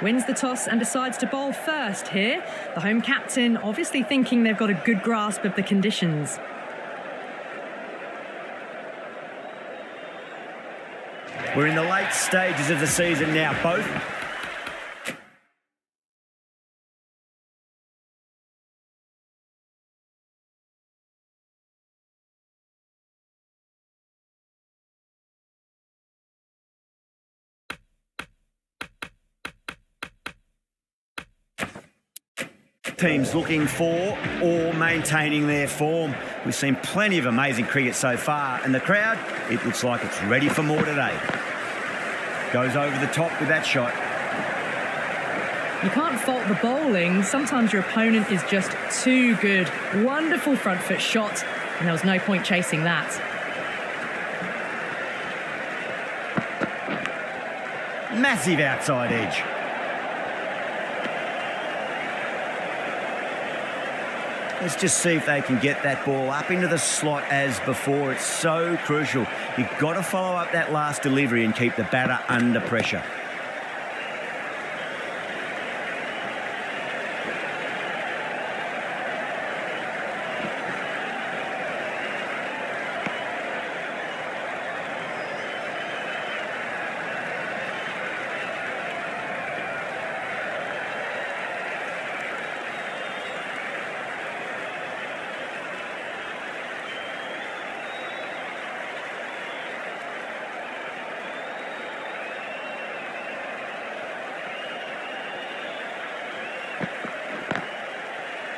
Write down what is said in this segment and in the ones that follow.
wins the toss and decides to bowl first here. The home captain obviously thinking they've got a good grasp of the conditions. We're in the late stages of the season now. Both teams looking for or maintaining their form. We've seen plenty of amazing cricket so far, and the crowd, it looks like it's ready for more today. Goes over the top with that shot. You can't fault the bowling. Sometimes your opponent is just too good. Wonderful front foot shot, and there was no point chasing that. Massive outside edge. Let's just see if they can get that ball up into the slot as before. It's so crucial. You've got to follow up that last delivery and keep the batter under pressure.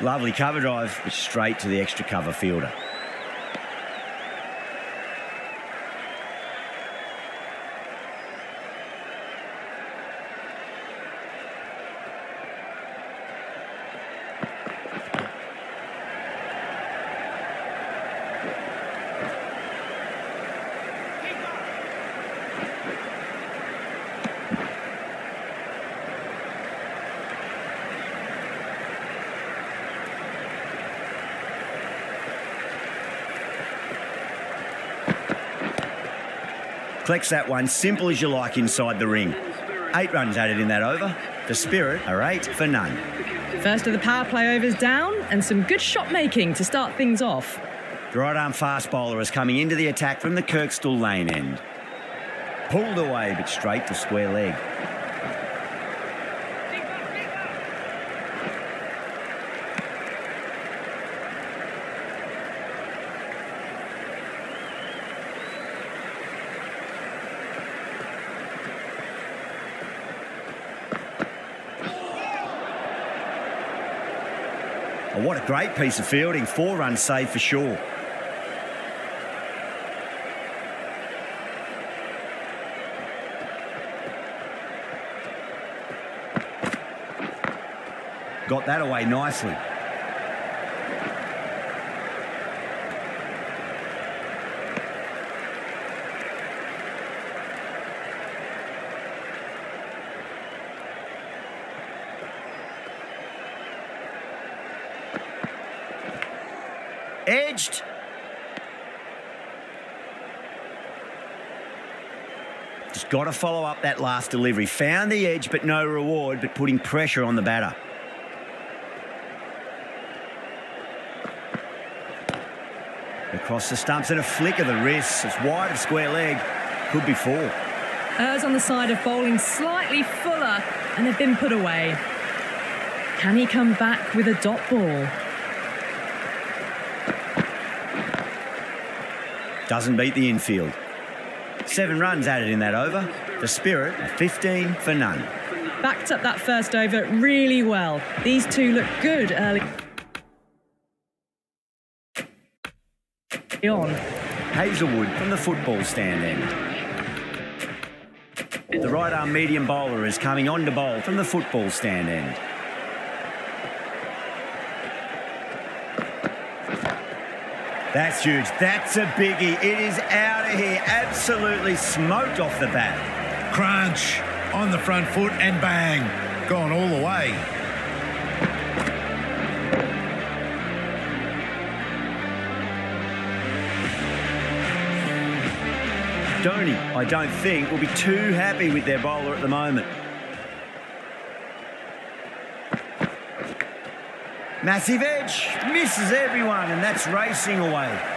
Lovely cover drive, straight to the extra cover fielder. Collects that one, simple as you like, inside the ring. 8 runs added in that over. The Spirit are 8 for none. First of the power play overs down, and some good shot making to start things off. The right arm fast bowler is coming into the attack from the Kirkstall lane end. Pulled away, but straight to square leg. Oh, what a great piece of fielding. 4 runs saved for sure. Got that away nicely. Edged. Just got to follow up that last delivery. Found the edge, but no reward, but putting pressure on the batter. Across the stumps and a flick of the wrist. It's wide of square leg. Could be 4. Errs on the side of bowling slightly fuller, and they've been put away. Can he come back with a dot ball? Doesn't beat the infield. 7 runs added in that over. The Spirit are 15 for none. Backed up that first over really well. These two look good early on. Hazelwood from the football stand end. The right arm medium bowler is coming on to bowl from the football stand end. That's huge. That's a biggie. It is out of here. Absolutely smoked off the bat. Crunch on the front foot and bang. Gone all the way. Dhoni, I don't think, will be too happy with their bowler at the moment. Massive edge, misses everyone, and that's racing away.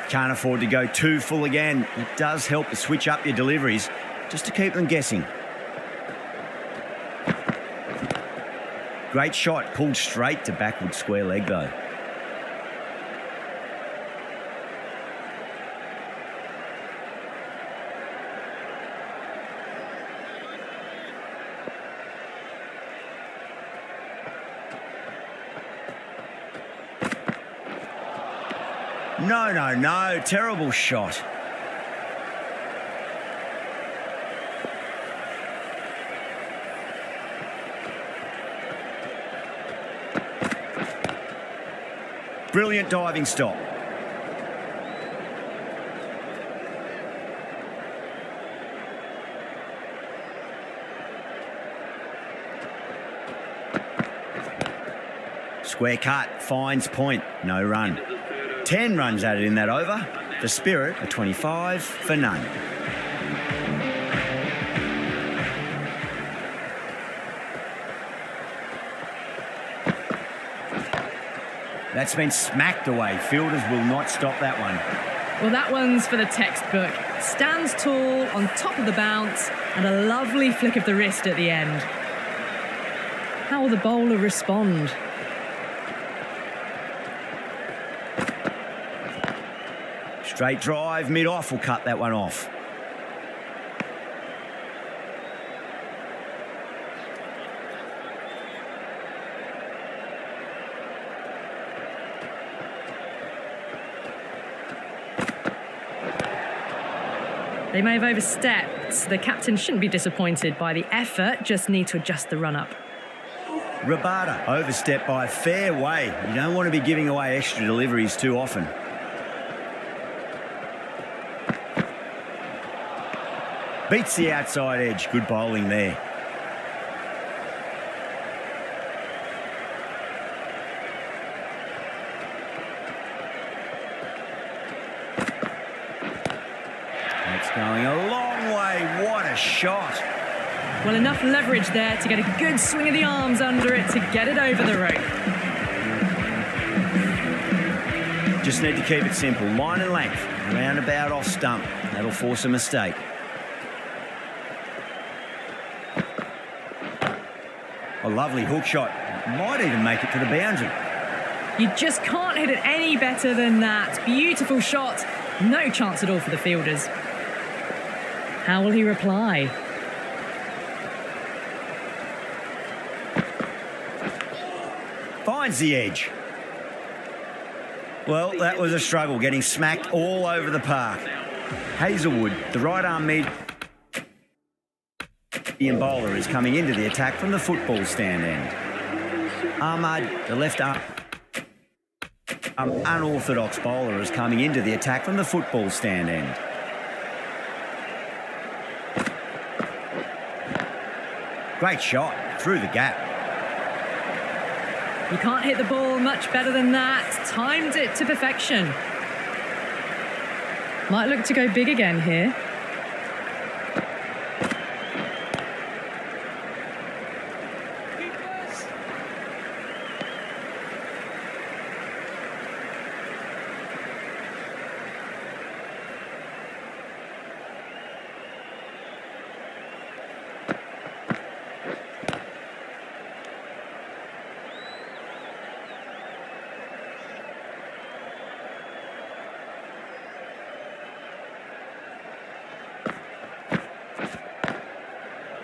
Can't afford to go too full again. It does help to switch up your deliveries just to keep them guessing. Great shot, pulled straight to backward square leg though. No, terrible shot. Brilliant diving stop. Square cut, finds point, no run. 10 runs added in that over. The Spirit a 25 for none. That's been smacked away. Fielders will not stop that one. Well, that one's for the textbook. Stands tall on top of the bounce and a lovely flick of the wrist at the end. How will the bowler respond? Straight drive, mid-off will cut that one off. They may have overstepped. The captain shouldn't be disappointed by the effort, just need to adjust the run-up. Rabada overstepped by a fair way. You don't want to be giving away extra deliveries too often. Beats the outside edge. Good bowling there. That's going a long way. What a shot. Well, enough leverage there to get a good swing of the arms under it to get it over the rope. Just need to keep it simple. Line and length. Roundabout off stump. That'll force a mistake. A lovely hook shot. Might even make it to the boundary. You just can't hit it any better than that. Beautiful shot. No chance at all for the fielders. How will he reply? Finds the edge. Well, that was a struggle, getting smacked all over the park. Hazelwood, the right arm medium bowler, is coming into the attack from the football stand end. Ahmad, the left arm unorthodox bowler, is coming into the attack from the football stand end. Great shot through the gap. You can't hit the ball much better than that. Timed it to perfection. Might look to go big again here.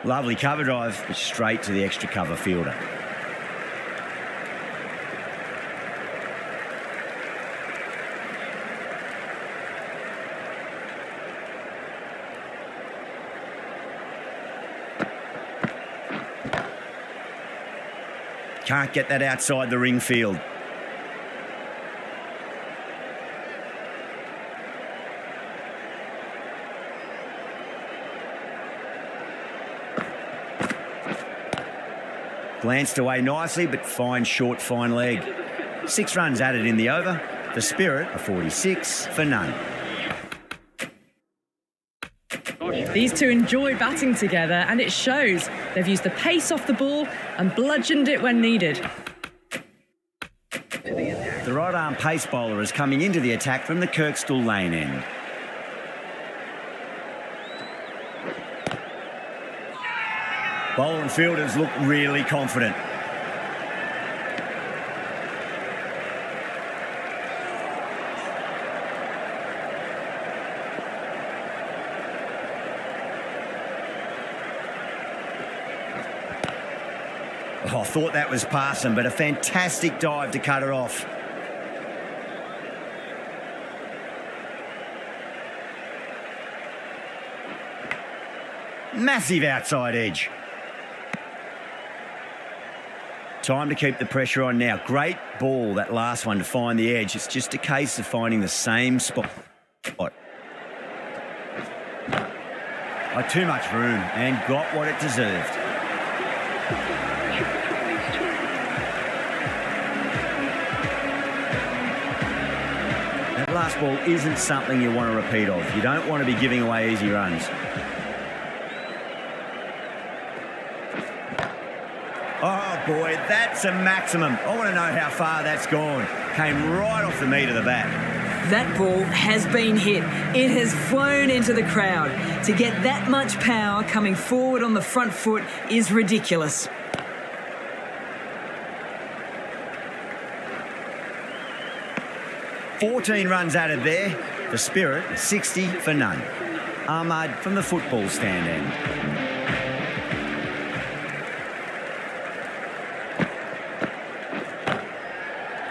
Lovely cover drive, but straight to the extra cover fielder. Can't get that outside the ring field. Glanced away nicely, but fine short, fine leg. 6 runs added in the over. The Spirit a 46 for none. These two enjoy batting together, and it shows. They've used the pace off the ball and bludgeoned it when needed. The right-arm pace bowler is coming into the attack from the Kirkstall lane end. Bowler and fielders look really confident. Oh, I thought that was passing, but a fantastic dive to cut it off. Massive outside edge. Time to keep the pressure on now. Great ball, that last one, to find the edge. It's just a case of finding the same spot. Too much room and got what it deserved. That last ball isn't something you want to repeat of. You don't want to be giving away easy runs. Oh boy, that's a maximum. I want to know how far that's gone. Came right off the meat of the bat. That ball has been hit. It has flown into the crowd. To get that much power coming forward on the front foot is ridiculous. "14 runs added there. The Spirit 60 for none. Ahmad from the football stand end.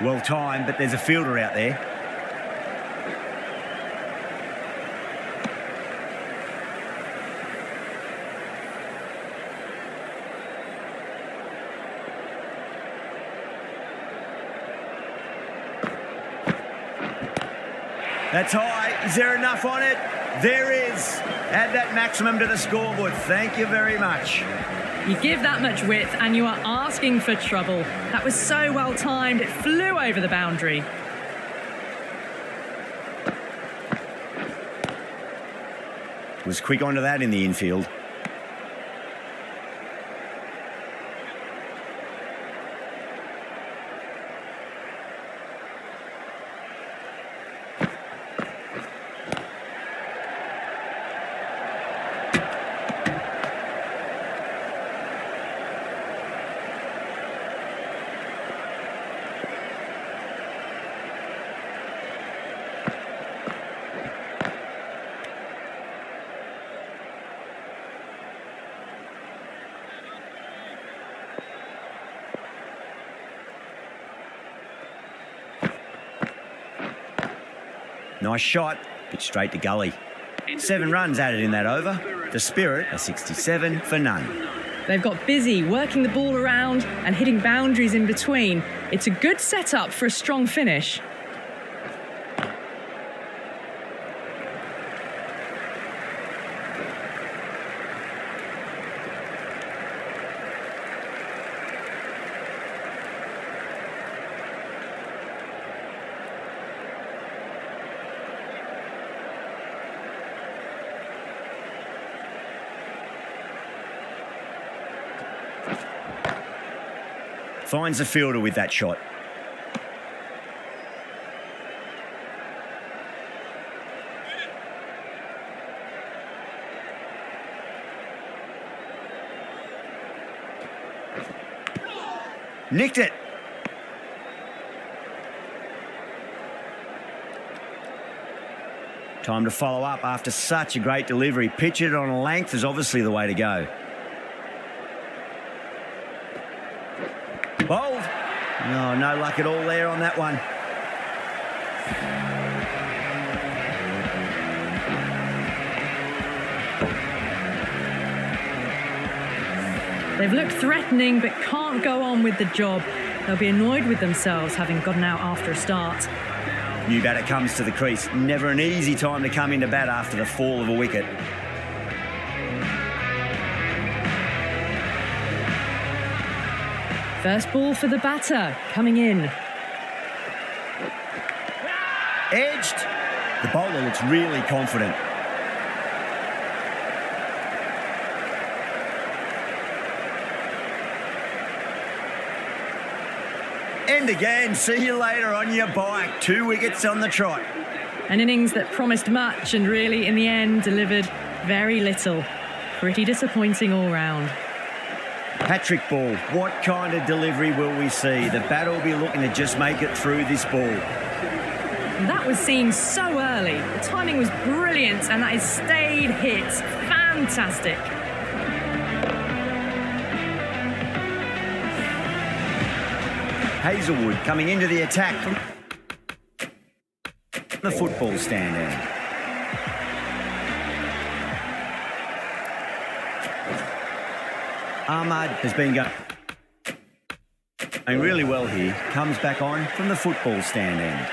Well timed, but there's a fielder out there. That's high. Is there enough on it? There is. Add that maximum to the scoreboard. Thank you very much. You give that much width and you are asking for trouble. That was so well timed, it flew over the boundary. Was quick onto that in the infield. Nice shot, but straight to gully. 7 runs added in that over. The Spirit a 67 for none. They've got busy working the ball around and hitting boundaries in between. It's a good setup for a strong finish. Finds the fielder with that shot. Nicked it. Time to follow up after such a great delivery. Pitch it on a length is obviously the way to go. Bowled. Oh, no luck at all there on that one. They've looked threatening but can't go on with the job. They'll be annoyed with themselves having gotten out after a start. New batter comes to the crease. Never an easy time to come into bat after the fall of a wicket. First ball for the batter, coming in. Edged. The bowler looks really confident. And again, see you later on your bike. 2 wickets on the trot. An innings that promised much and really, in the end, delivered very little. Pretty disappointing all round. Patrick Ball, what kind of delivery will we see? The batter will be looking to just make it through this ball. That was seen so early. The timing was brilliant, and that is stayed hit. Fantastic. Hazelwood coming into the attack from the football stand end. Ahmad has been going really well here. Comes back on from the football stand end.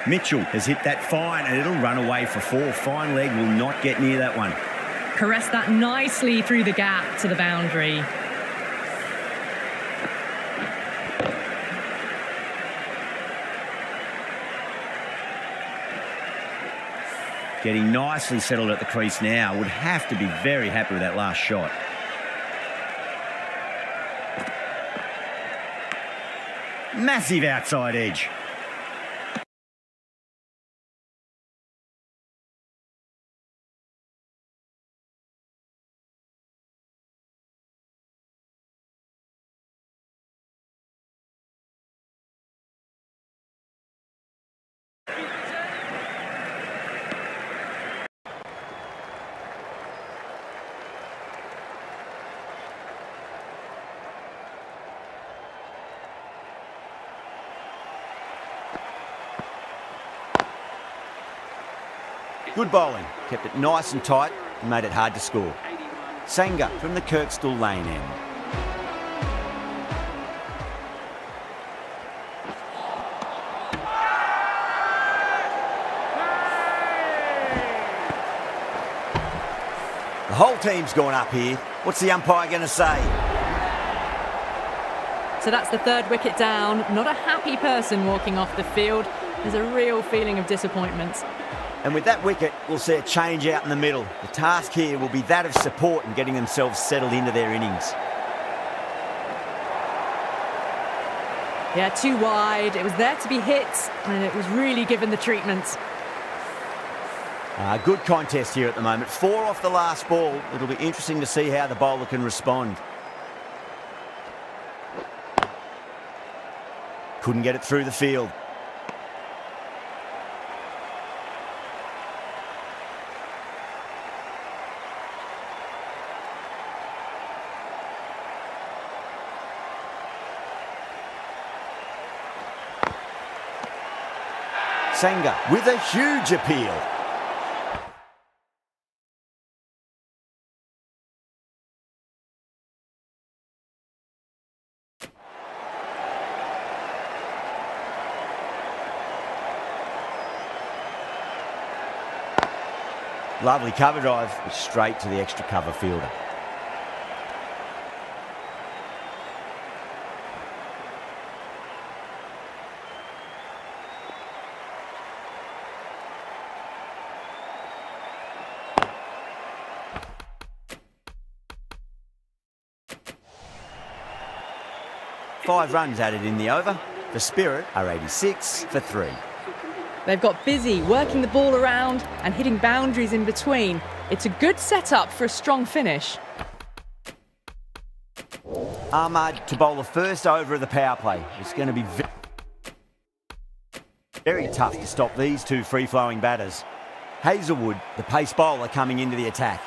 Mitchell has hit that fine and it'll run away for 4. Fine leg will not get near that one. Caressed that nicely through the gap to the boundary. Getting nicely settled at the crease now. Would have to be very happy with that last shot. Massive outside edge. Good bowling, kept it nice and tight and made it hard to score. Sanger from the Kirkstall lane end. The whole team's gone up here. What's the umpire going to say? So that's the 3rd wicket down. Not a happy person walking off the field. There's a real feeling of disappointment. And with that wicket, we'll see a change out in the middle. The task here will be that of support and getting themselves settled into their innings. Yeah, too wide. It was there to be hit, and it was really given the treatment. Good contest here at the moment. 4 off the last ball. It'll be interesting to see how the bowler can respond. Couldn't get it through the field. Sanger with a huge appeal. Lovely cover drive, but straight to the extra cover fielder. Five runs added in the over. The Spirit are 86 for 3. They've got busy working the ball around and hitting boundaries in between. It's a good setup for a strong finish. Ahmad to bowl the first over of the power play. It's going to be very tough to stop these two free-flowing batters. Hazelwood, the pace bowler, coming into the attack.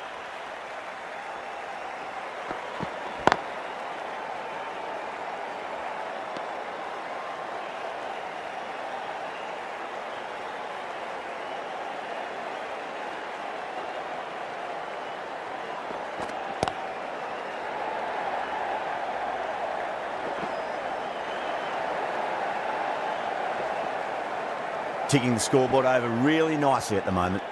Ticking the scoreboard over really nicely at the moment.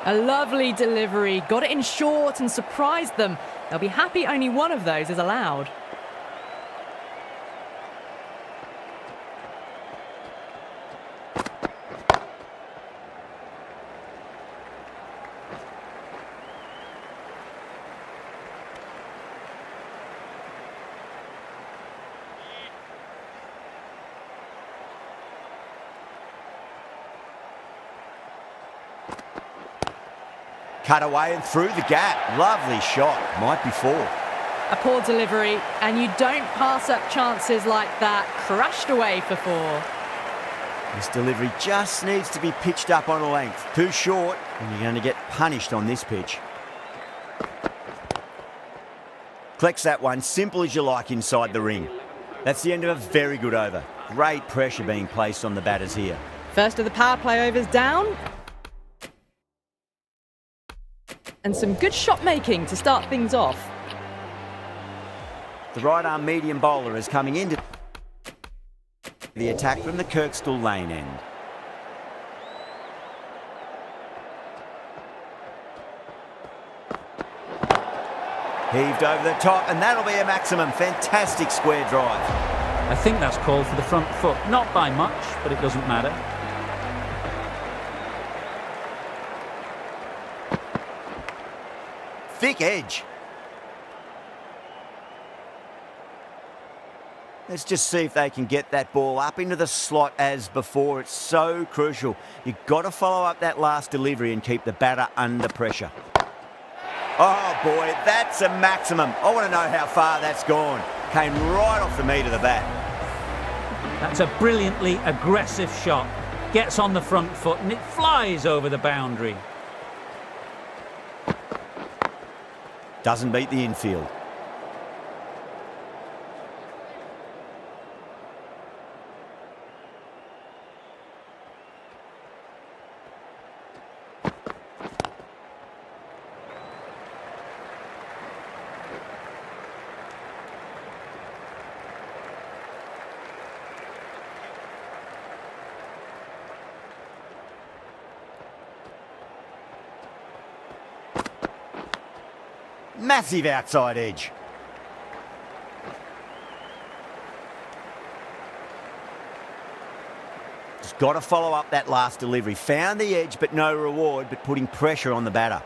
A lovely delivery, got it in short and surprised them. They'll be happy only one of those is allowed. Cut away and through the gap. Lovely shot. Might be four. A poor delivery, and you don't pass up chances like that. Crashed away for four. This delivery just needs to be pitched up on a length. Too short, and you're going to get punished on this pitch. Collects that one, simple as you like, inside the ring. That's the end of a very good over. Great pressure being placed on the batters here. First of the power play overs down. And some good shot making to start things off. The right arm medium bowler is coming into the attack from the Kirkstall lane end. Heaved over the top, and that'll be a maximum. Fantastic square drive. I think that's called for the front foot. Not by much, but it doesn't matter. Thick edge. Let's just see if they can get that ball up into the slot as before. It's so crucial. You've got to follow up that last delivery and keep the batter under pressure. Oh boy, that's a maximum. I want to know how far that's gone. Came right off the meat of the bat. That's a brilliantly aggressive shot. Gets on the front foot and it flies over the boundary. Doesn't beat the infield. Massive outside edge. Just got to follow up that last delivery. Found the edge, but no reward, but putting pressure on the batter.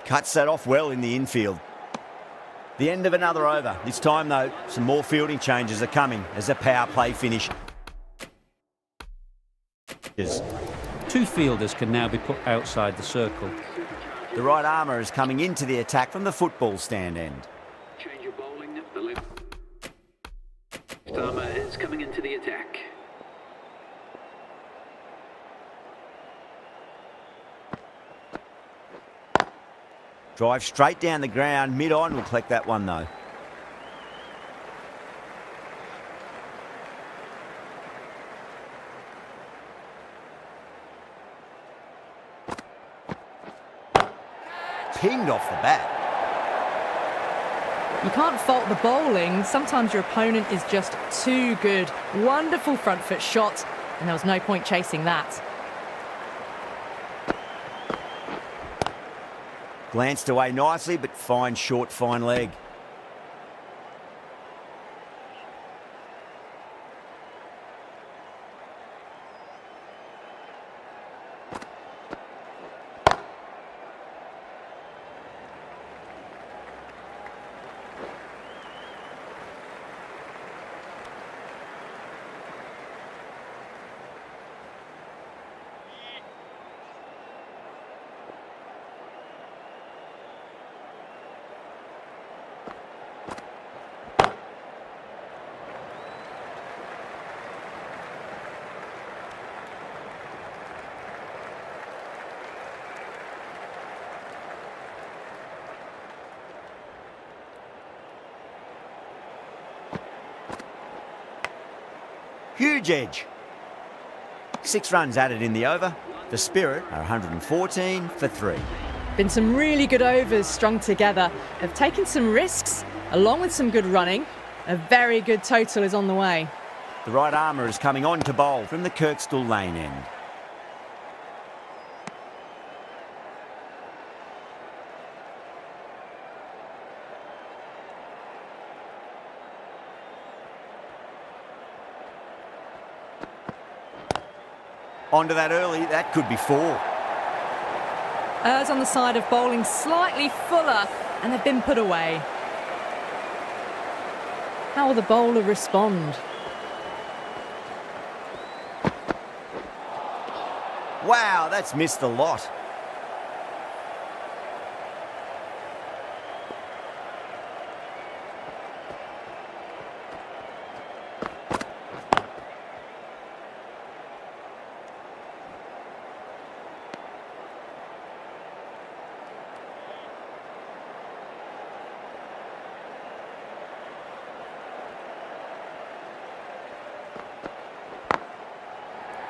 Cuts that off well in the infield. The end of another over. This time, though, some more fielding changes are coming as the power play finishes. Two fielders can now be put outside the circle. The right armour is coming into the attack from the football stand end. Change of bowling. The left armour is coming into the attack. Drive straight down the ground. Mid-on will collect that one, though. Pinged off the bat. You can't fault the bowling. Sometimes your opponent is just too good. Wonderful front foot shot, and there was no point chasing that. Glanced away nicely, but fine short, fine leg. Huge edge. 6 runs added in the over. The Spirit are 114 for 3. Been some really good overs strung together. They've taken some risks, along with some good running. A very good total is on the way. The right armour is coming on to bowl from the Kirkstall lane end. Onto that early, that could be 4. Errs on the side of bowling slightly fuller, and they've been put away. How will the bowler respond? Wow, that's missed a lot.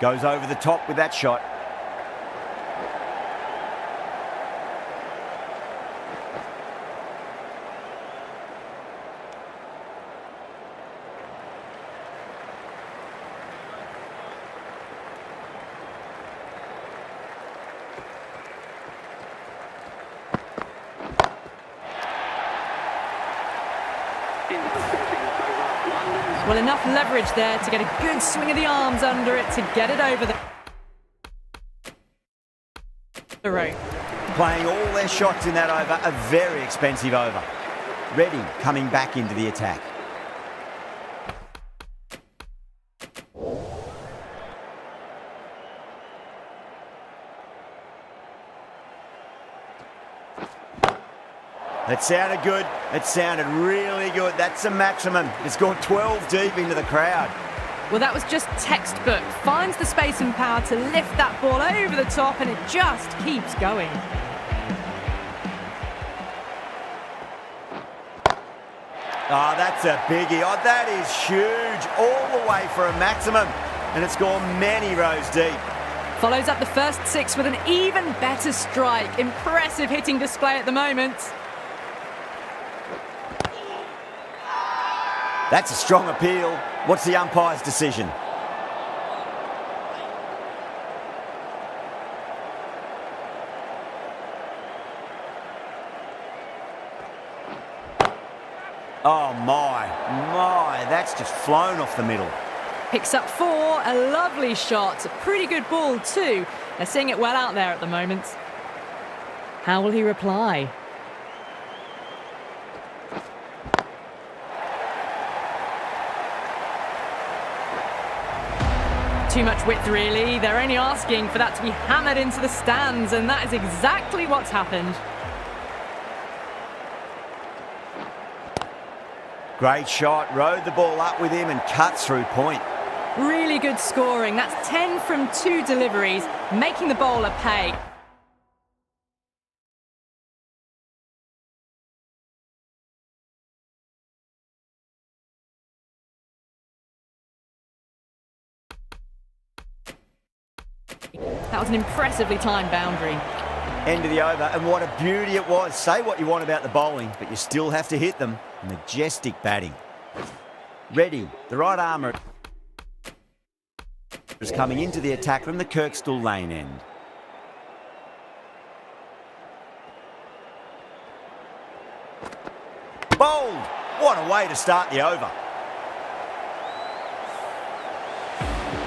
Goes over the top with that shot. Well, enough leverage there to get a good swing of the arms under it to get it over the rope. Playing all their shots in that over, a very expensive over. Ready, coming back into the attack. That sounded good. It sounded really good. That's a maximum. It's gone 12 deep into the crowd. Well, that was just textbook. Finds the space and power to lift that ball over the top, and it just keeps going. Oh, that's a biggie. Oh, that is huge. All the way for a maximum. And it's gone many rows deep. Follows up the first 6 with an even better strike. Impressive hitting display at the moment. That's a strong appeal. What's the umpire's decision? Oh my, that's just flown off the middle. Picks up 4, a lovely shot. A pretty good ball too. They're seeing it well out there at the moment. How will he reply? Too much width, really. They're only asking for that to be hammered into the stands, and that is exactly what's happened. Great shot, rode the ball up with him and cuts through point. Really good scoring. That's 10 from 2 deliveries, making the bowler pay. That was an impressively timed boundary. End of the over, and what a beauty it was. Say what you want about the bowling, but you still have to hit them. Majestic batting. Ready, the right armour is coming into the attack from the Kirkstall lane end. Bowled! What a way to start the over.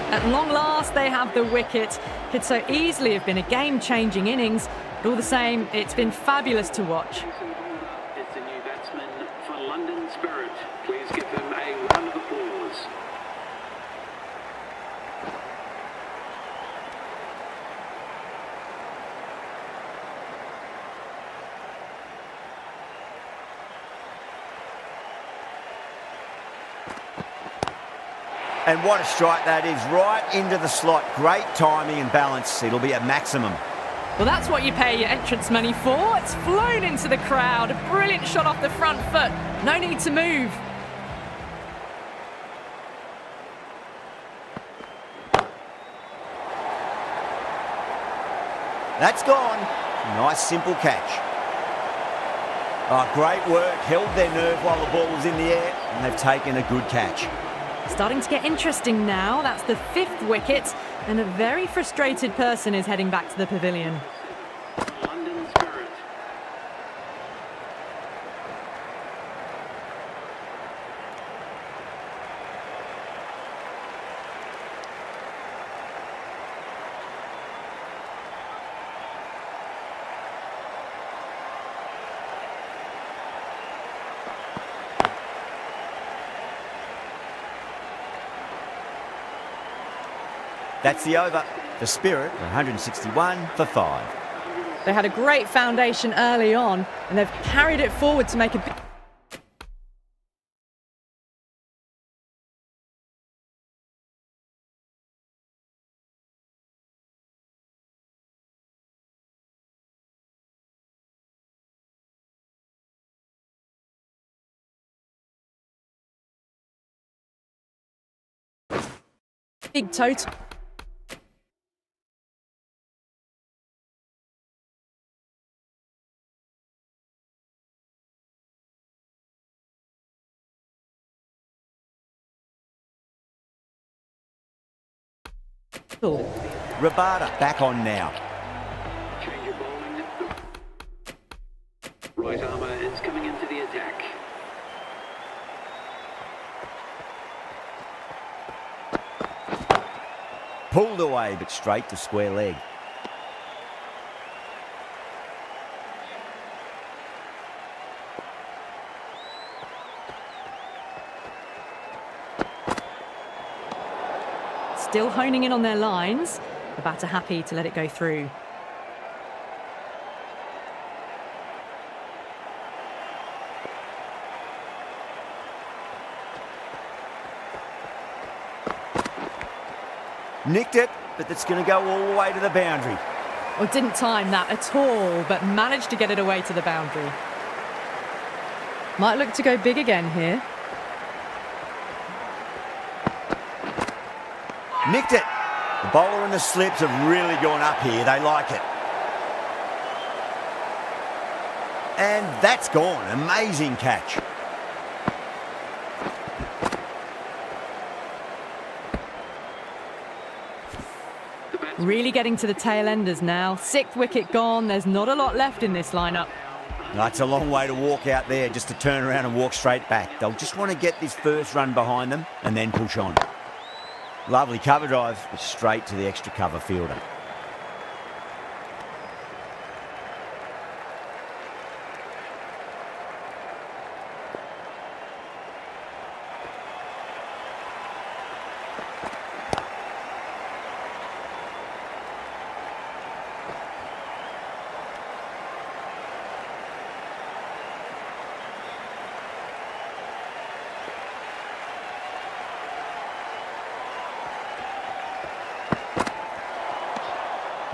At long last, they have the wicket. Could so easily have been a game-changing innings, but all the same, it's been fabulous to watch. It's a new batsman for London Spirit. Please give them a round of applause. And what a strike that is, right into the slot. Great timing and balance. It'll be a maximum. Well, that's what you pay your entrance money for. It's flown into the crowd. A brilliant shot off the front foot. No need to move. That's gone. Nice, simple catch. Oh, great work. Held their nerve while the ball was in the air, and they've taken a good catch. Starting to get interesting now. That's the 5th wicket, and a very frustrated person is heading back to the pavilion. London Spirit. That's the over. The Spirit, 161 for 5. They had a great foundation early on, and they've carried it forward to make a big total. Rabada back on now. Change of bowling. Right armour is coming into the attack. Pulled away, but straight to square leg. Still honing in on their lines. The batter happy to let it go through. Nicked it, but that's going to go all the way to the boundary. Well, didn't time that at all, but managed to get it away to the boundary. Might look to go big again here. Nicked it. The bowler and the slips have really gone up here. They like it. And that's gone. Amazing catch. Really getting to the tail enders now. 6th wicket gone. There's not a lot left in this lineup. That's a long way to walk out there just to turn around and walk straight back. They'll just want to get this first run behind them and then push on. Lovely cover drive, but straight to the extra cover fielder.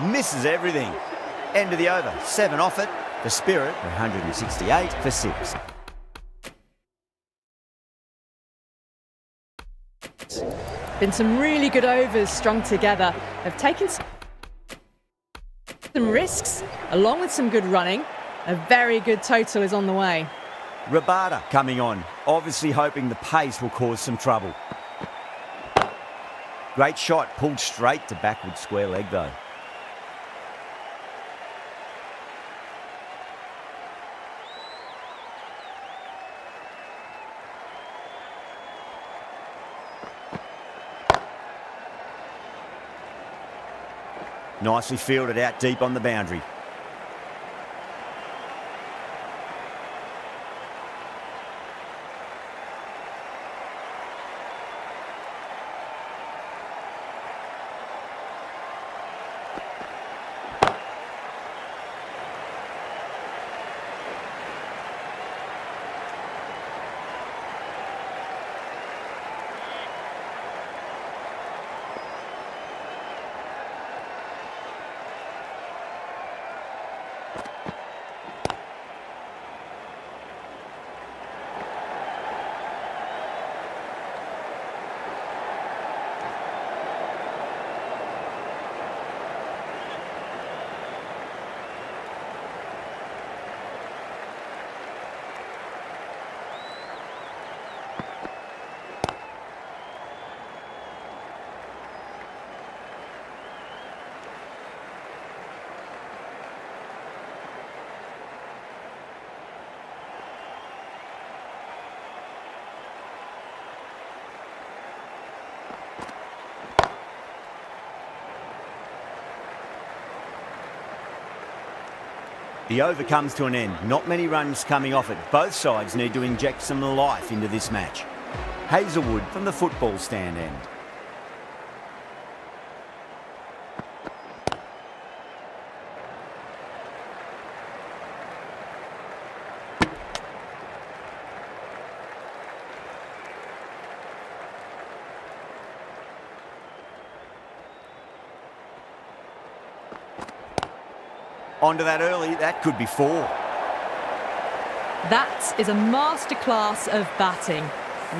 Misses everything. End of the over. 7 off it. The Spirit, 168 for 6. Been some really good overs strung together. They've taken some risks, along with some good running. A very good total is on the way. Rabada coming on, obviously hoping the pace will cause some trouble. Great shot, pulled straight to backward square leg though. Nicely fielded out deep on the boundary. The over comes to an end. Not many runs coming off it. Both sides need to inject some life into this match. Hazelwood from the football stand end. Onto that early, that could be 4. That is a masterclass of batting.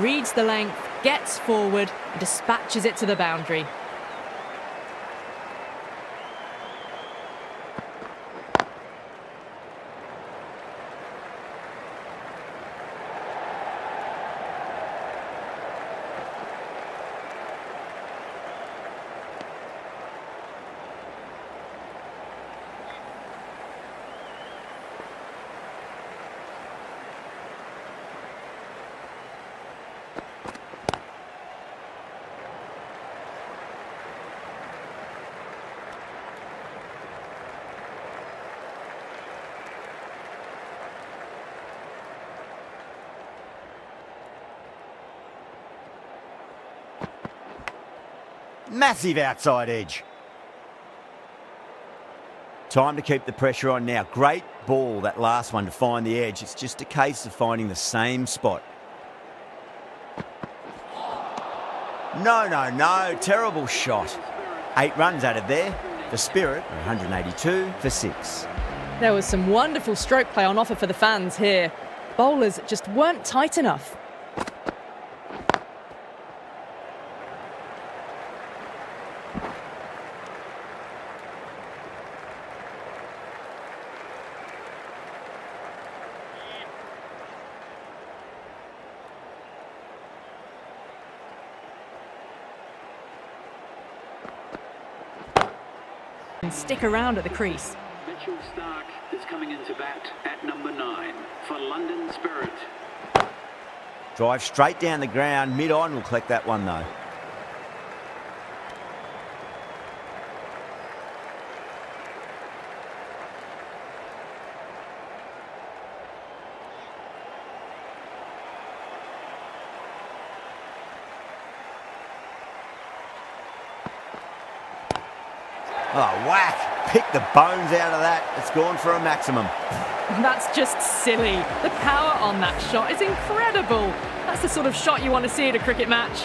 Reads the length, gets forward, and dispatches it to the boundary. Massive outside edge. Time to keep the pressure on now. Great ball, that last one, to find the edge. It's just a case of finding the same spot. No. Terrible shot. 8 runs added there. The Spirit, 182 for 6. There was some wonderful stroke play on offer for the fans here. Bowlers just weren't tight enough. And stick around at the crease. Mitchell Stark is coming into bat at number 9 for London Spirit. Drive straight down the ground. Mid-on will collect that one though. Oh, whack! Pick the bones out of that. It's gone for a maximum. That's just silly. The power on that shot is incredible. That's the sort of shot you want to see at a cricket match.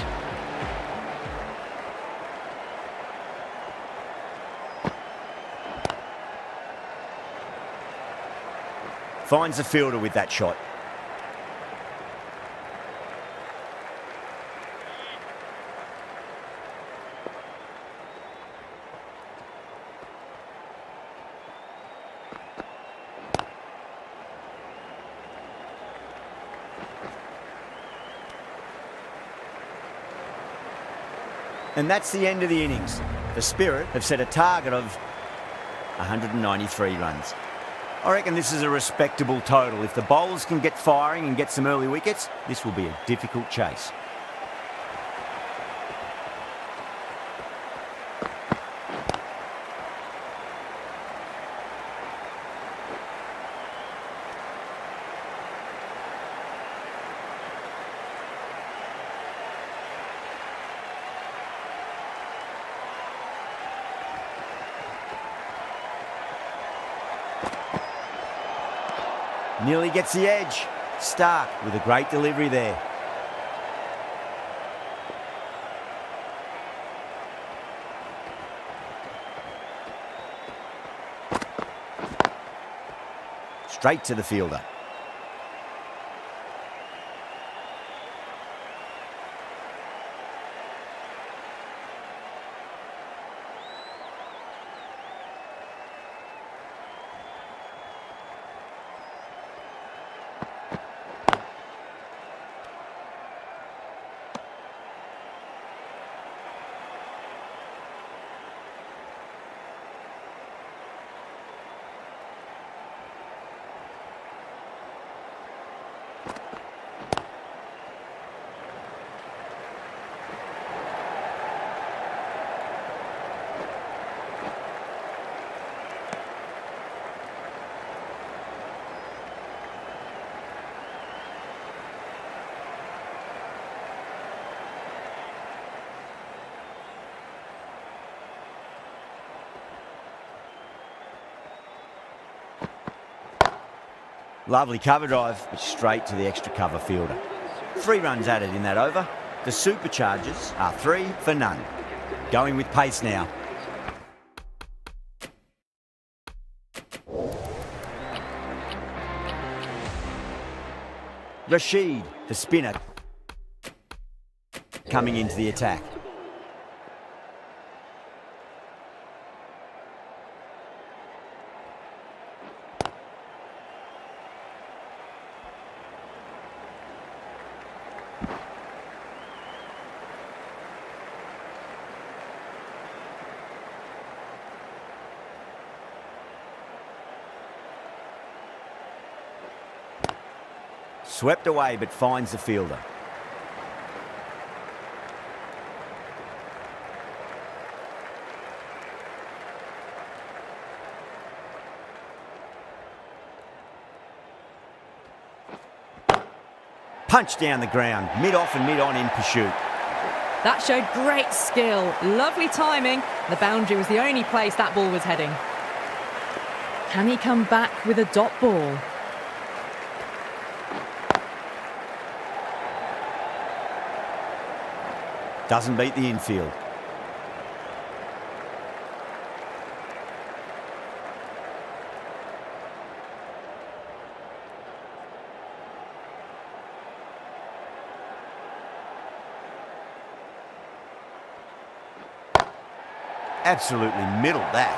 Finds the fielder with that shot. And that's the end of the innings. The Spirit have set a target of 193 runs. I reckon this is a respectable total. If the bowlers can get firing and get some early wickets, this will be a difficult chase. Nearly gets the edge. Stark with a great delivery there. Straight to the fielder. Lovely cover drive, but straight to the extra cover fielder. 3 runs added in that over. The Superchargers are 3 for none. Going with pace now. Rashid, the spinner, coming into the attack. Swept away, but finds the fielder. Punch down the ground, mid-off and mid-on in pursuit. That showed great skill, lovely timing. The boundary was the only place that ball was heading. Can he come back with a dot ball? Doesn't beat the infield. Absolutely middled that.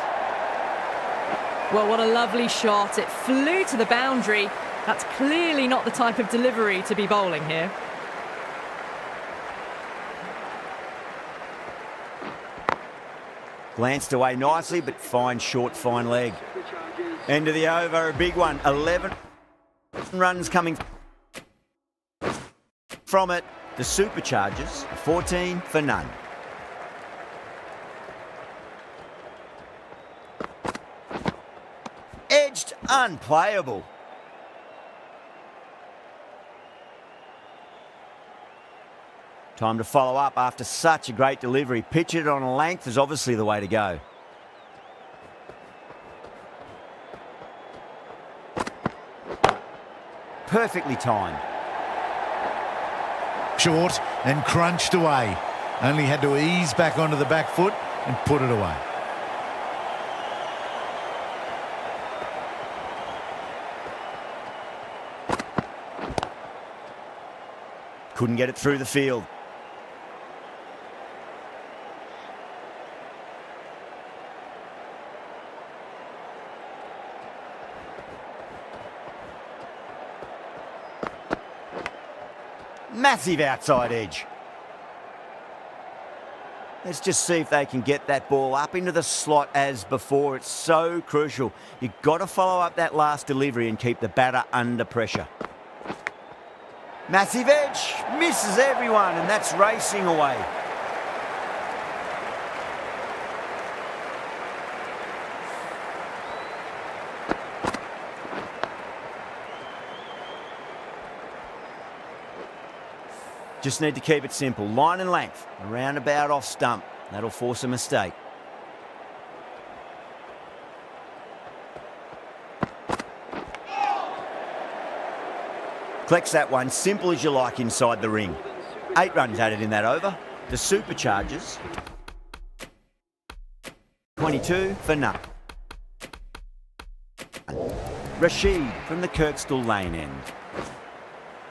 Well, what a lovely shot. It flew to the boundary. That's clearly not the type of delivery to be bowling here. Glanced away nicely, but fine short, fine leg. End of the over, a big one. 11 runs coming from it. The Superchargers, 14 for none. Edged, unplayable. Time to follow up after such a great delivery. Pitch it on a length is obviously the way to go. Perfectly timed. Short and crunched away. Only had to ease back onto the back foot and put it away. Couldn't get it through the field. Massive outside edge. Let's just see if they can get that ball up into the slot as before. It's so crucial. You've got to follow up that last delivery and keep the batter under pressure. Massive edge, misses everyone, and that's racing away. Just need to keep it simple. Line and length, around about off stump. That'll force a mistake. Collects that one, simple as you like inside the ring. 8 runs added in that over. The Superchargers, 22 for none. Rashid from the Kirkstall lane end.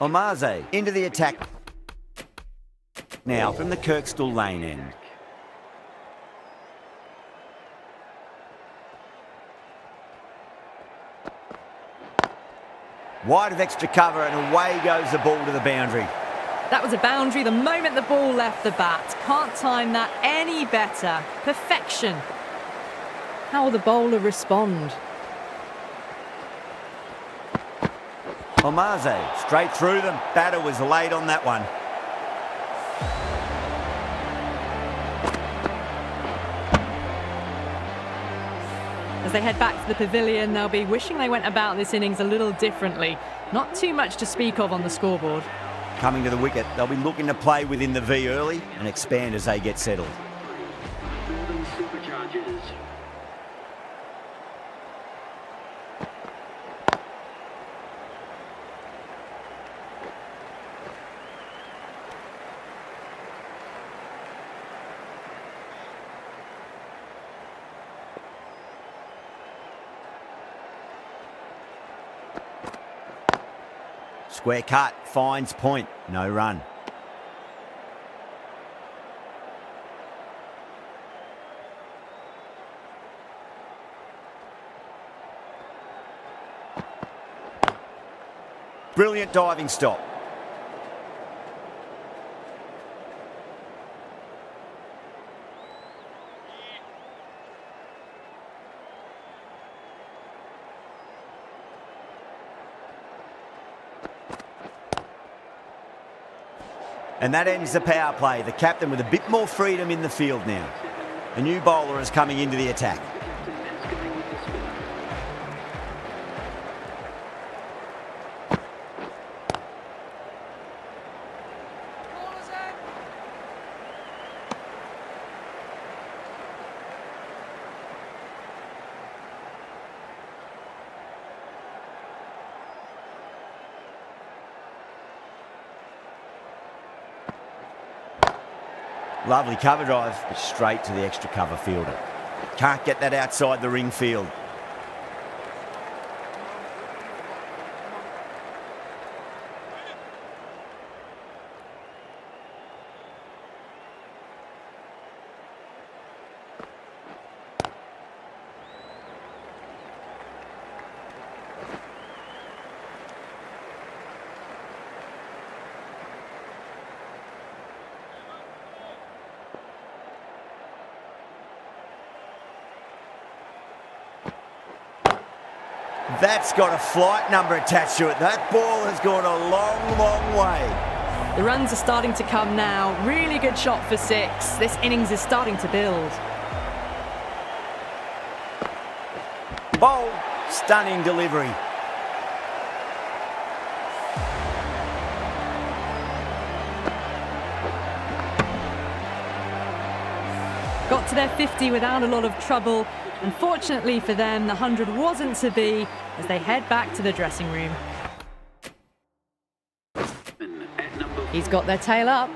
Omaze into the attack now from the Kirkstall lane end. Wide of extra cover and away goes the ball to the boundary. That was a boundary the moment the ball left the bat. Can't time that any better. Perfection. How will the bowler respond? Omaze straight through them. Batter was late on that one. As they head back to the pavilion, they'll be wishing they went about this innings a little differently. Not too much to speak of on the scoreboard. Coming to the wicket, they'll be looking to play within the V early and expand as they get settled. Superchargers. Square cut, finds point, no run. Brilliant diving stop. And that ends the power play. The captain with a bit more freedom in the field now. A new bowler is coming into the attack. Lovely cover drive, straight to the extra cover fielder. Can't get that outside the ring field. That's got a flight number attached to it. That ball has gone a long, long way. The runs are starting to come now. Really good shot for 6. This innings is starting to build. Bold, stunning delivery. Got to their 50 without a lot of trouble. Unfortunately for them, the 100 wasn't to be as they head back to the dressing room. He's got their tail up.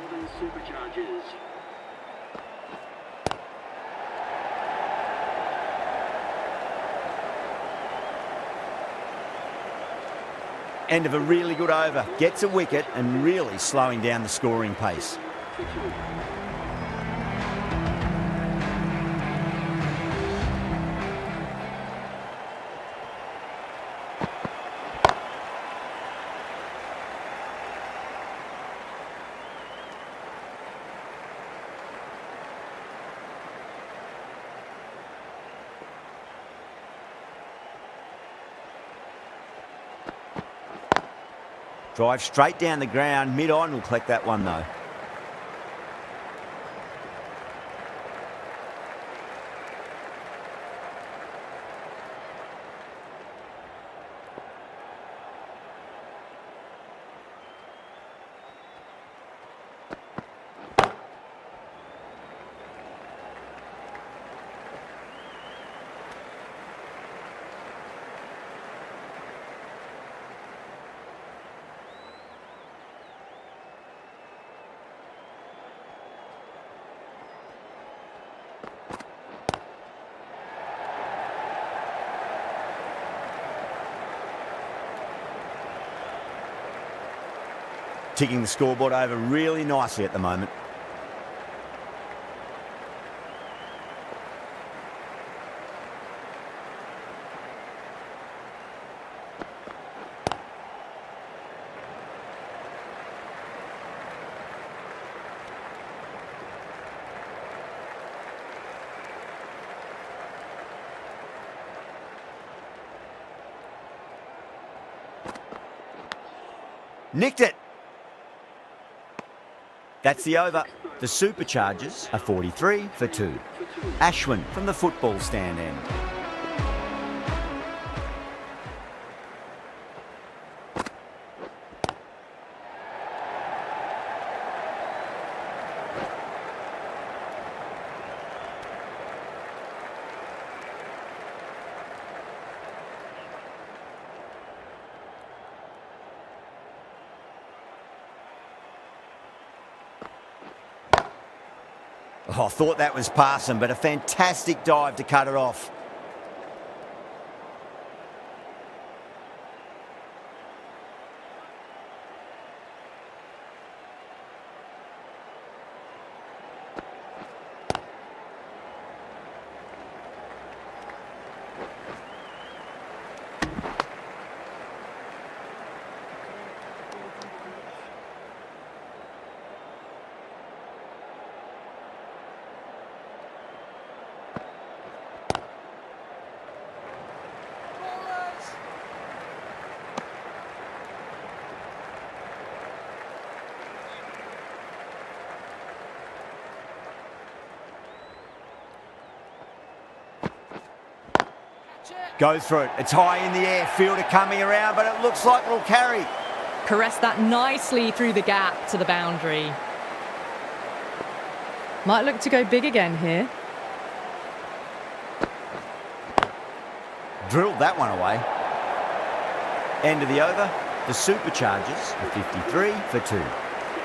End of a really good over. Gets a wicket and really slowing down the scoring pace. Drive straight down the ground, mid-on, will collect that one though. Ticking the scoreboard over really nicely at the moment. Nicked it. That's the over. The Superchargers are 43 for 2. Ashwin from the football stand end. Oh, I thought that was passing, but a fantastic dive to cut it off. Goes for it. It's high in the air. Fielder coming around, but it looks like it'll carry. Caressed that nicely through the gap to the boundary. Might look to go big again here. Drilled that one away. End of the over. The Superchargers are 53 for 2.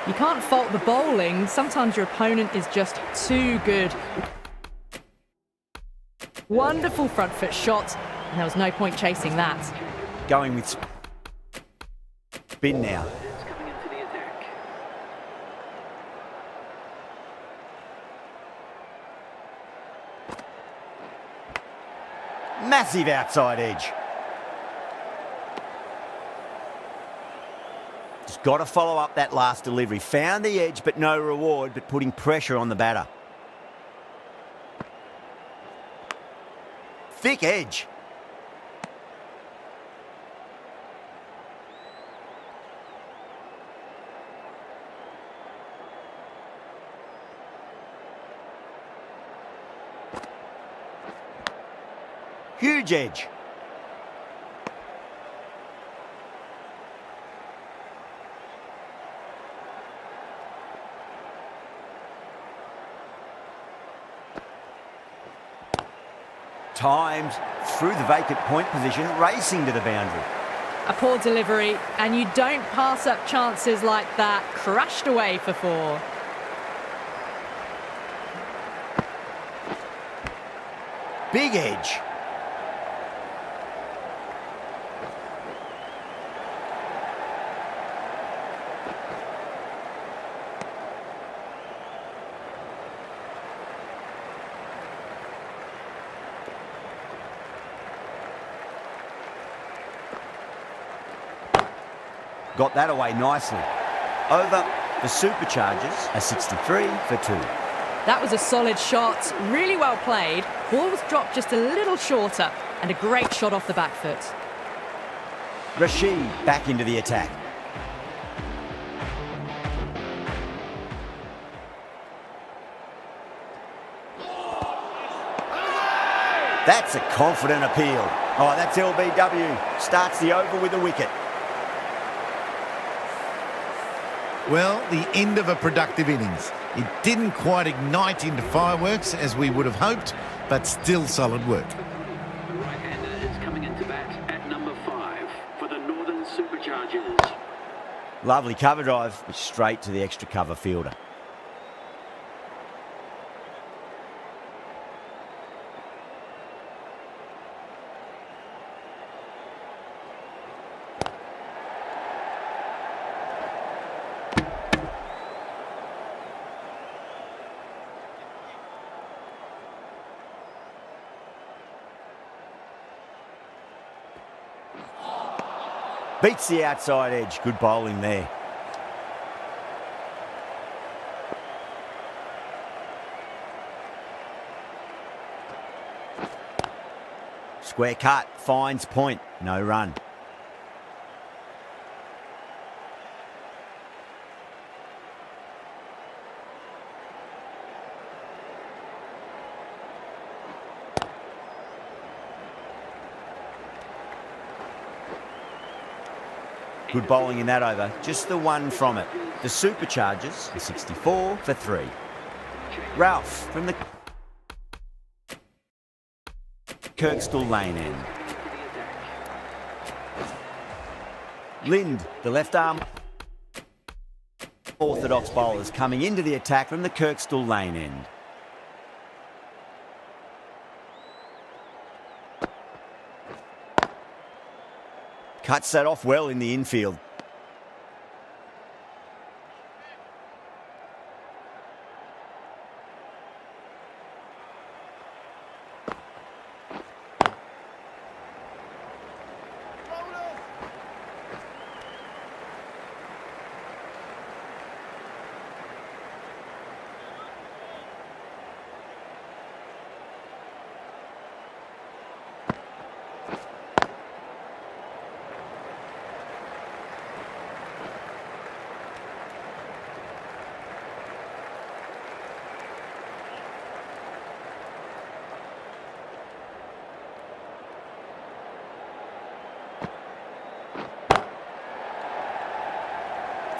You can't fault the bowling. Sometimes your opponent is just too good. Wonderful front foot shot, and there was no point chasing that. Going with spin now. It's coming into the attack. Massive outside edge. Just got to follow up that last delivery. Found the edge, but no reward, but putting pressure on the batter. Thick edge. Huge edge. Times through the vacant point position, racing to the boundary. A poor delivery, and you don't pass up chances like that. Crashed away for 4. Big edge. Got that away nicely. Over. The Superchargers are 63 for 2. That was a solid shot, really well played. Ball was dropped just a little shorter, and a great shot off the back foot. Rashid back into the attack. That's a confident appeal. Oh, that's LBW. Starts the over with a wicket. Well, the end of a productive innings. It didn't quite ignite into fireworks as we would have hoped, but still solid work. The right-hander is coming into bat at number 5 for the Northern Superchargers. Lovely cover drive, but straight to the extra cover fielder. Beats the outside edge. Good bowling there. Square cut. Finds point. No run. Good bowling in that over. Just the one from it. The Superchargers are 64 for 3. Ralph from the Kirkstall Lane end. Lind, the left arm orthodox bowlers coming into the attack from the Kirkstall Lane end. Cuts that off well in the infield.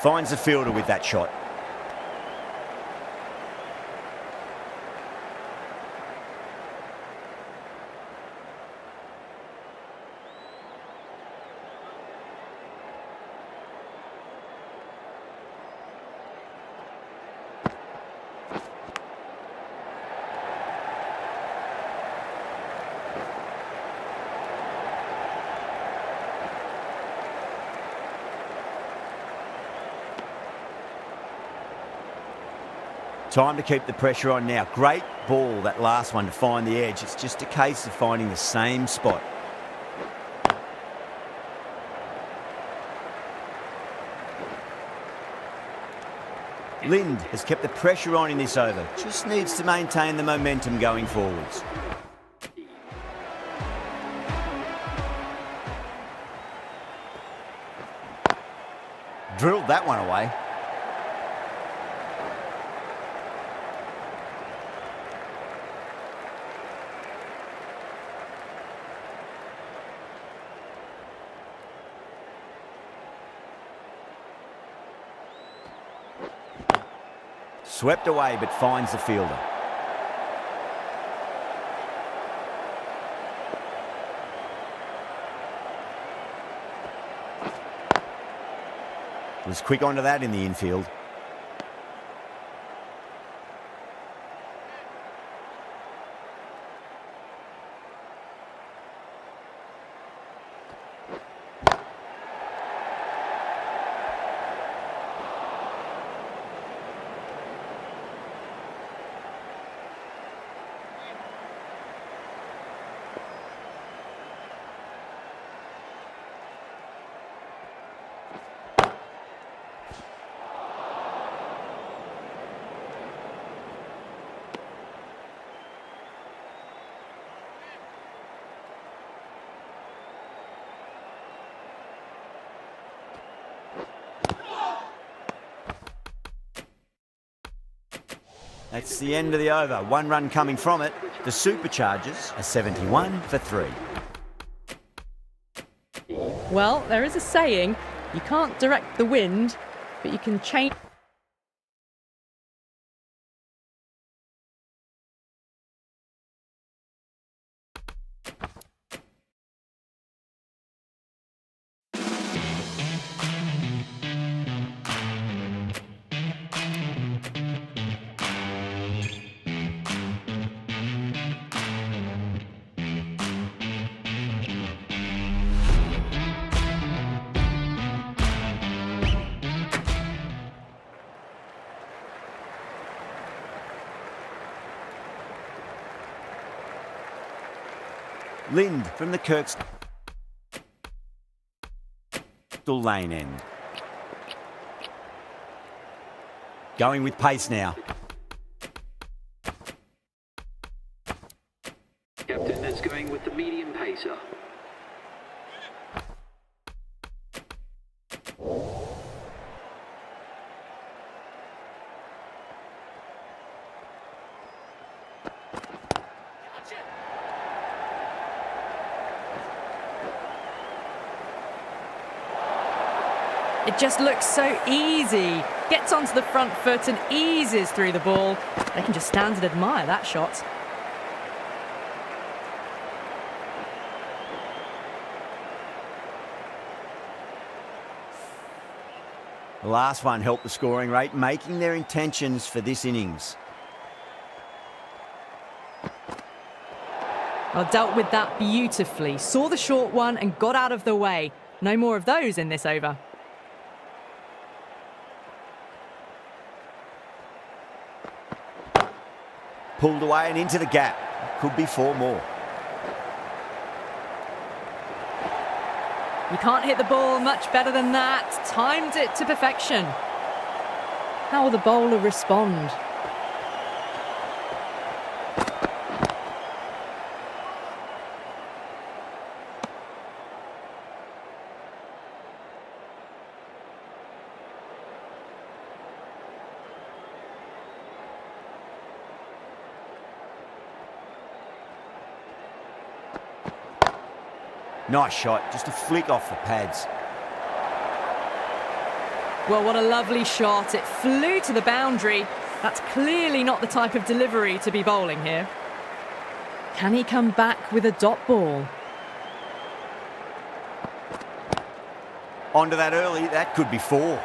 Finds the fielder with that shot. Time to keep the pressure on now. Great ball, that last one, to find the edge. It's just a case of finding the same spot. Lind has kept the pressure on in this over. Just needs to maintain the momentum going forwards. Drilled that one away. Swept away, but finds the fielder. Was quick onto that in the infield. That's the end of the over. One run coming from it. The Superchargers are 71 for 3. Well, there is a saying, you can't direct the wind, but you can change... Lind from the Kirkstall lane end. Going with pace now. Captain is going with the medium pacer. It just looks so easy. Gets onto the front foot and eases through the ball. They can just stand and admire that shot. The last one helped the scoring rate, making their intentions for this innings. Well, dealt with that beautifully. Saw the short one and got out of the way. No more of those in this over. Pulled away and into the gap. Could be 4 more. You can't hit the ball much better than that. Timed it to perfection. How will the bowler respond? Nice shot, just a flick off the pads. Well, what a lovely shot. It flew to the boundary. That's clearly not the type of delivery to be bowling here. Can he come back with a dot ball? Onto that early, that could be 4.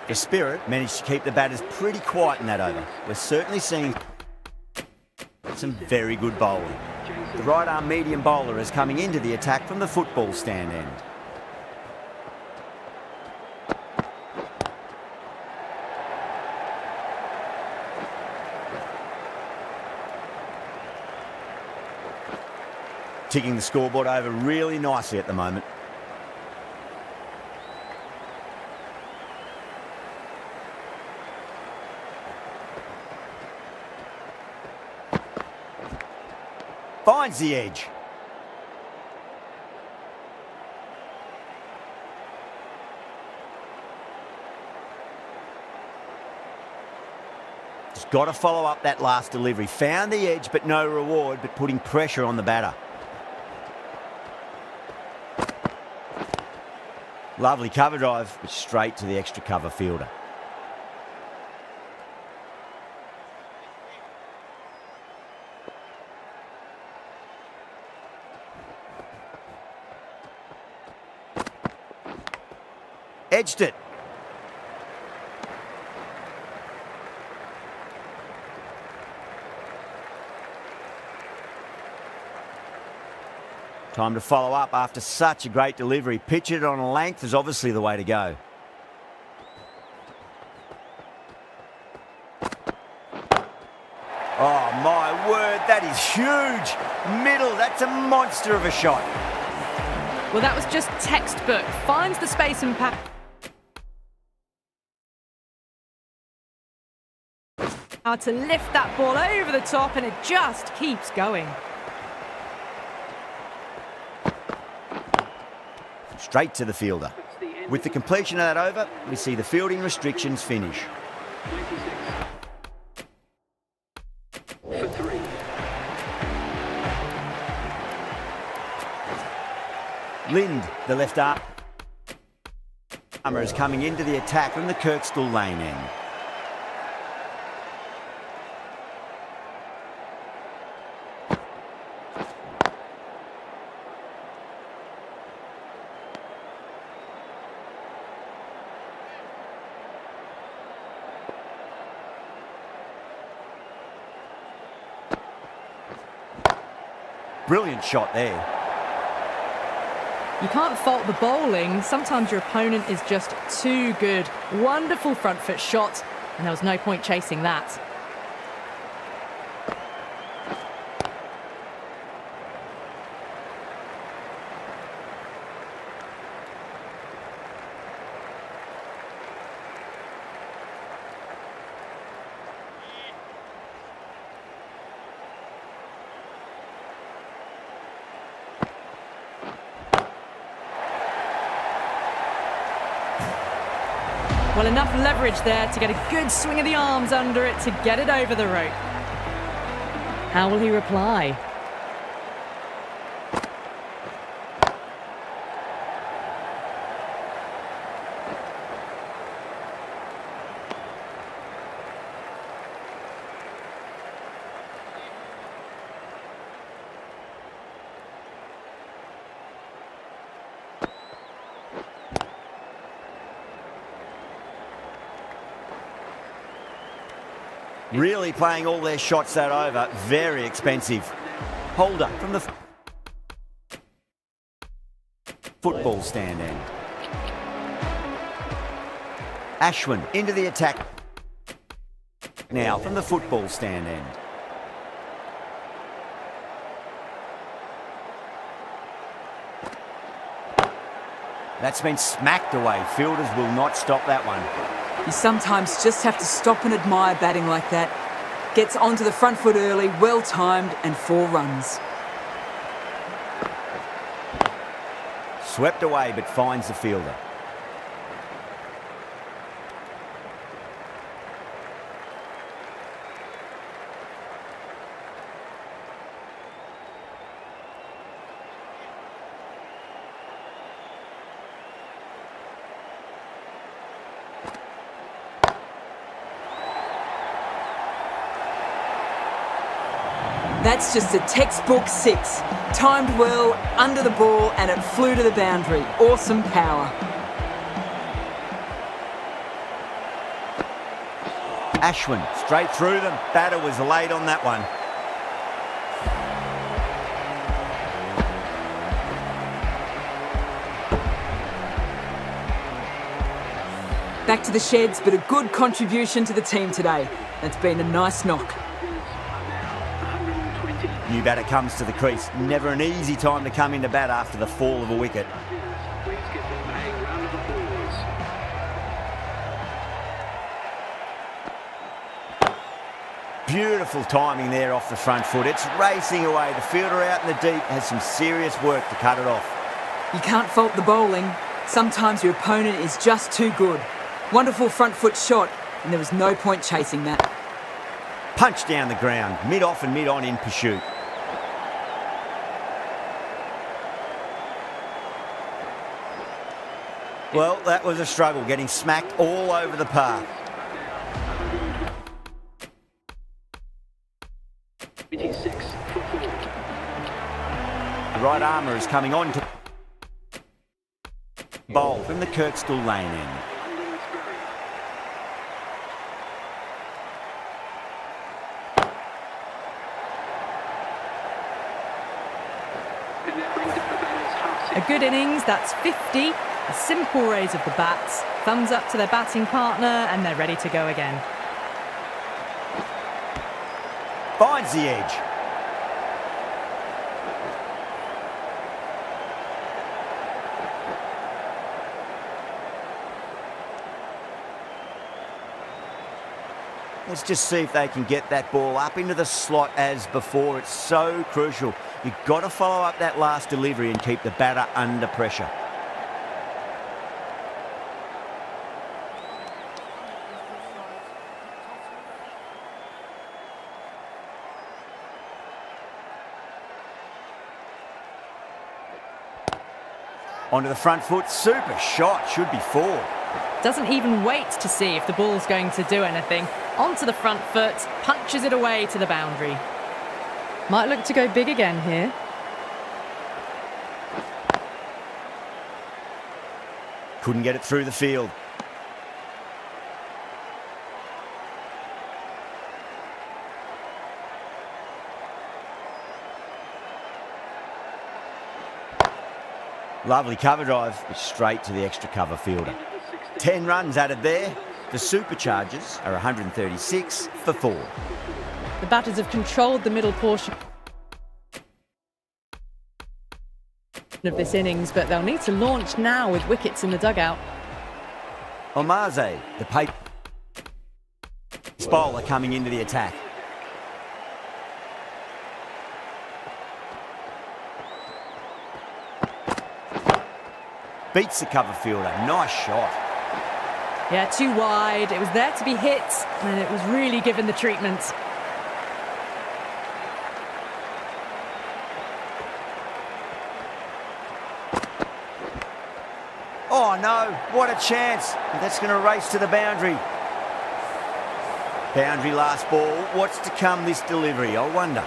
The Spirit managed to keep the batters pretty quiet in that over. We're certainly seeing some very good bowling. The right-arm medium bowler is coming into the attack from the football stand end. Ticking the scoreboard over really nicely at the moment. Finds the edge. Just got to follow up that last delivery. Found the edge, but no reward, but putting pressure on the batter. Lovely cover drive, but straight to the extra cover fielder. Edged it. Time to follow up after such a great delivery. Pitch it on a length is obviously the way to go. Oh my word, that is huge. Middle, that's a monster of a shot. Well, that was just textbook. Finds the space and pack. To lift that ball over the top, and it just keeps going. Straight to the fielder. With the completion of that over, we see the fielding restrictions finish. 26 for 3. Lind, the left armer, is coming into the attack from the Kirkstall lane end. Brilliant shot there. You can't fault the bowling. Sometimes your opponent is just too good. Wonderful front foot shot, and there was no point chasing that. Well, enough leverage there to get a good swing of the arms under it to get it over the rope. How will he reply? Really playing all their shots that over. Very expensive. Holder from the football stand end. Ashwin into the attack now from the football stand end. That's been smacked away. Fielders will not stop that one. You sometimes just have to stop and admire batting like that. Gets onto the front foot early, well timed, and 4 runs. Swept away but finds the fielder. That's just a textbook 6. Timed well, under the ball, and it flew to the boundary. Awesome power. Ashwin straight through them. Batter was late on that one. Back to the sheds, but a good contribution to the team today. That's been a nice knock. New batter comes to the crease. Never an easy time to come into bat after the fall of a wicket. Please give them a round of applause. Beautiful timing there off the front foot. It's racing away. The fielder out in the deep has some serious work to cut it off. You can't fault the bowling. Sometimes your opponent is just too good. Wonderful front foot shot, and there was no point chasing that. Punch down the ground, mid-off and mid-on in pursuit. Well, that was a struggle, getting smacked all over the park. 26 for 4. The right armour is coming on to bowl from the Kirkstall lane end. A good innings, that's 50. A simple raise of the bats. Thumbs up to their batting partner, and they're ready to go again. Finds the edge. Let's just see if they can get that ball up into the slot as before. It's so crucial. You've got to follow up that last delivery and keep the batter under pressure. Onto the front foot, super shot, should be 4. Doesn't even wait to see if the ball's going to do anything. Onto the front foot, punches it away to the boundary. Might look to go big again here. Couldn't get it through the field. Lovely cover drive, but straight to the extra cover fielder. 10 runs added there. The Superchargers are 136 for 4. The batters have controlled the middle portion of this innings, but they'll need to launch now with wickets in the dugout. Omaze, the pace bowler coming into the attack. Beats the cover fielder. Nice shot. Yeah, too wide. It was there to be hit, and it was really given the treatment. Oh no, what a chance. That's going to race to the boundary. Boundary last ball. What's to come this delivery, I wonder.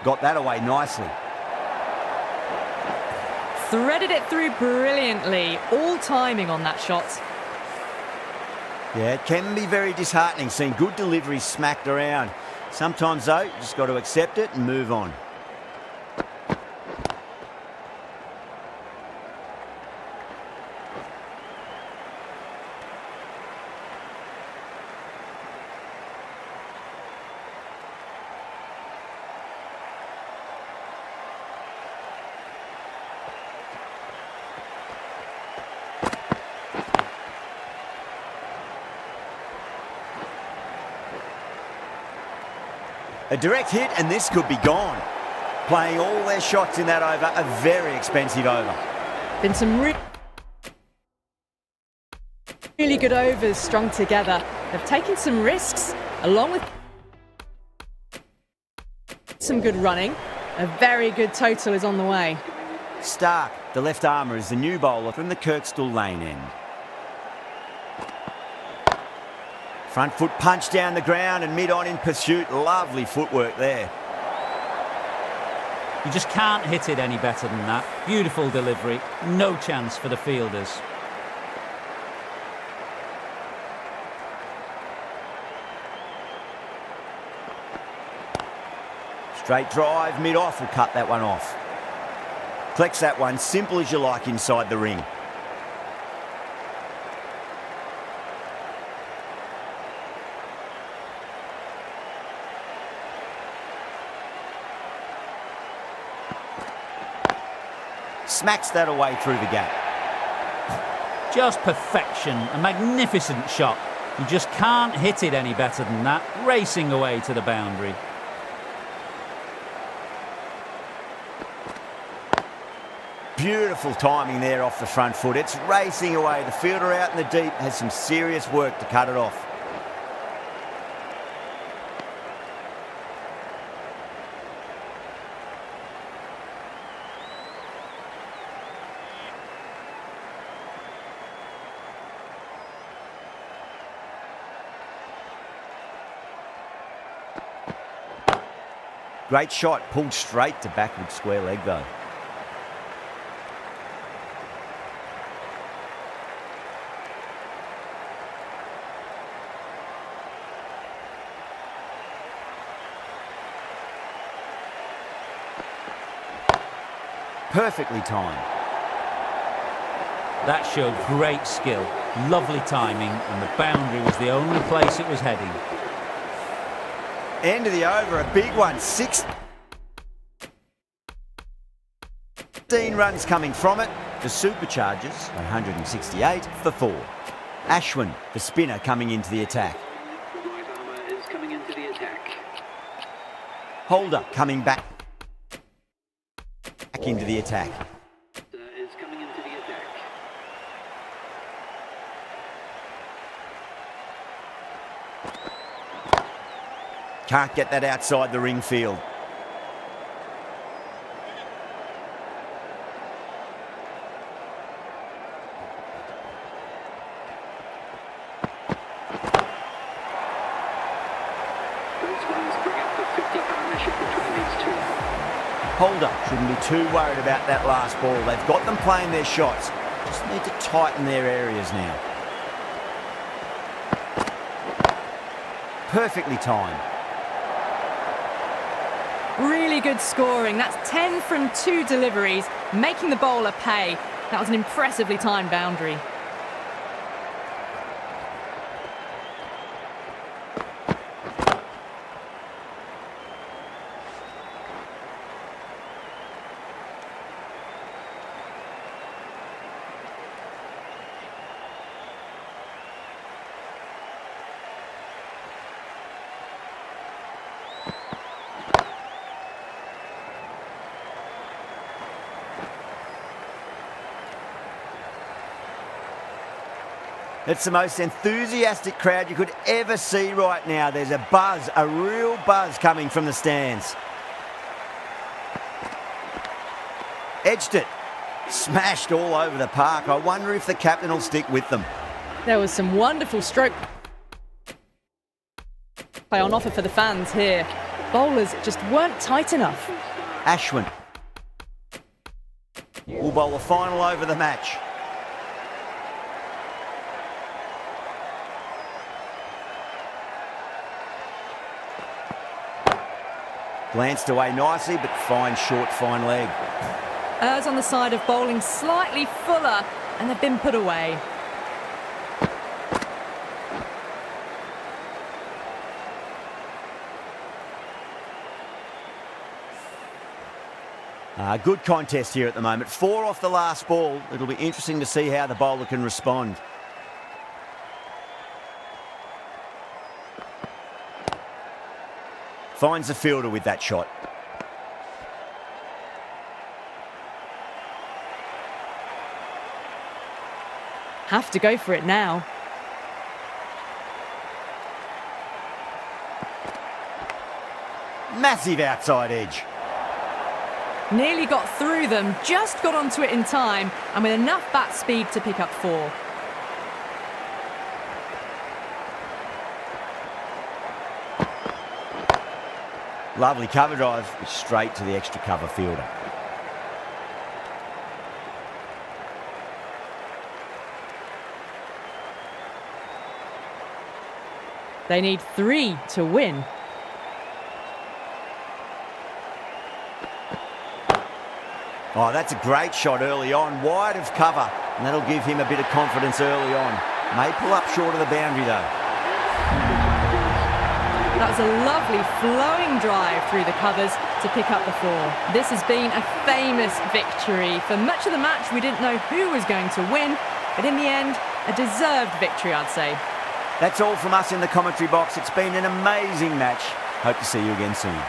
Got that away nicely. Threaded it through brilliantly. All timing on that shot. Yeah, it can be very disheartening seeing good deliveries smacked around. Sometimes, though, you just got to accept it and move on. A direct hit and this could be gone. Playing all their shots in that over, a very expensive over. Been some really good overs strung together. They've taken some risks, along with some good running. A very good total is on the way. Stark, the left armour, is the new bowler from the Kirkstall Lane end. Front foot punch down the ground and mid-on in pursuit. Lovely footwork there. You just can't hit it any better than that. Beautiful delivery. No chance for the fielders. Straight drive, mid-off will cut that one off. Collects that one, simple as you like inside the ring. Smacks that away through the gap. Just perfection. A magnificent shot. You just can't hit it any better than that. Racing away to the boundary. Beautiful timing there off the front foot. It's racing away. The fielder out in the deep has some serious work to cut it off. Great shot, pulled straight to backward square leg though. Perfectly timed. That showed great skill, lovely timing, and the boundary was the only place it was heading. End of the over, a big one. 16 runs coming from it. The Superchargers, 168 for 4. Ashwin, the spinner, coming into the attack. Right armour is coming into the attack. Holder coming back into the attack. Is coming into the attack. Can't get that outside the ring field. Those ones bring up the 50 partnership between these two. Holder shouldn't be too worried about that last ball. They've got them playing their shots. Just need to tighten their areas now. Perfectly timed. Really good scoring. That's 10 from 2 deliveries, making the bowler pay. That was an impressively timed boundary. It's the most enthusiastic crowd you could ever see right now. There's a buzz, a real buzz coming from the stands. Edged it. Smashed all over the park. I wonder if the captain will stick with them. There was some wonderful stroke play on offer for the fans here. Bowlers just weren't tight enough. Ashwin will bowl the final over the match. Glanced away nicely, but fine short, fine leg. Errs on the side of bowling slightly fuller, and they've been put away. Good contest here at the moment. 4 off the last ball. It'll be interesting to see how the bowler can respond. Finds the fielder with that shot. Have to go for it now. Massive outside edge. Nearly got through them, just got onto it in time, and with enough bat speed to pick up 4. Lovely cover drive, straight to the extra cover fielder. They need 3 to win. Oh, that's a great shot early on, wide of cover, and that'll give him a bit of confidence early on. May pull up short of the boundary though. That was a lovely flowing drive through the covers to pick up the 4. This has been a famous victory. For much of the match, we didn't know who was going to win, but in the end, a deserved victory, I'd say. That's all from us in the commentary box. It's been an amazing match. Hope to see you again soon.